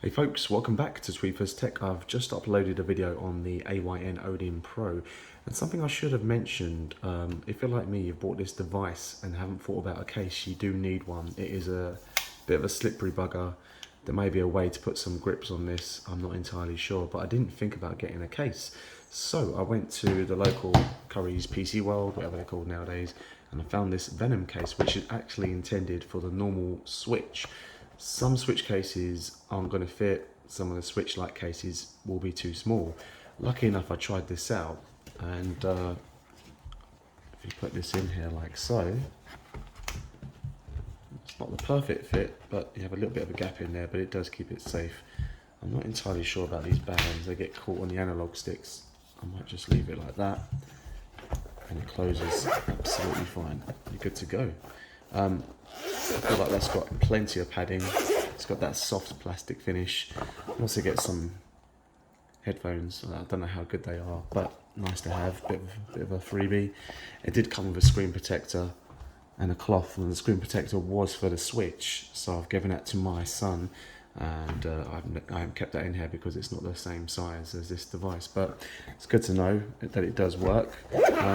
Hey folks, welcome back to Tweepers Tech. I've just uploaded a video on the AYN Odin Pro, and something I should have mentioned, if you're like me, you've bought this device and haven't thought about a case, you do need one. It is a bit of a slippery bugger. There may be a way to put some grips on this, I'm not entirely sure, but I didn't think about getting a case. So I went to the local Curry's PC World, whatever they're called nowadays, and I found this Venom case, which is actually intended for the normal Switch. Some Switch cases aren't going to fit, some of the Switch Lite cases will be too small. Lucky enough I tried this out, and if you put this in here like so, it's not the perfect fit, but you have a little bit of a gap in there, but it does keep it safe. I'm not entirely sure about these bands, they get caught on the analog sticks. I might just leave it like that, and it closes absolutely fine. You're good to go. I feel like that's got plenty of padding. It's got that soft plastic finish. You also get some headphones. I don't know how good they are, but nice to have. Bit of a freebie. It did come with a screen protector and a cloth, and the screen protector was for the Switch, so I've given that to my son, and I haven't kept that in here because it's not the same size as this device, but it's good to know that it does work.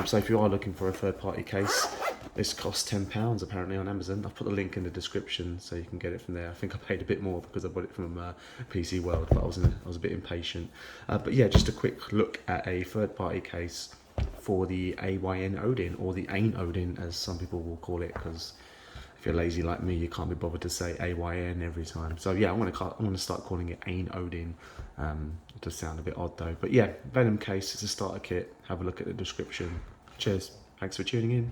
So if you are looking for a third-party case, this costs £10 apparently on Amazon. I've put the link in the description so you can get it from there. I think I paid a bit more because I bought it from PC World, but I was a bit impatient. But yeah, just a quick look at a third-party case for the AYN Odin, or the AIN Odin as some people will call it, because if you're lazy like me, you can't be bothered to say AYN every time. So yeah, I'm gonna start calling it AIN Odin. It does sound a bit odd though. But yeah, Venom case, it's a starter kit. Have a look at the description. Cheers. Thanks for tuning in.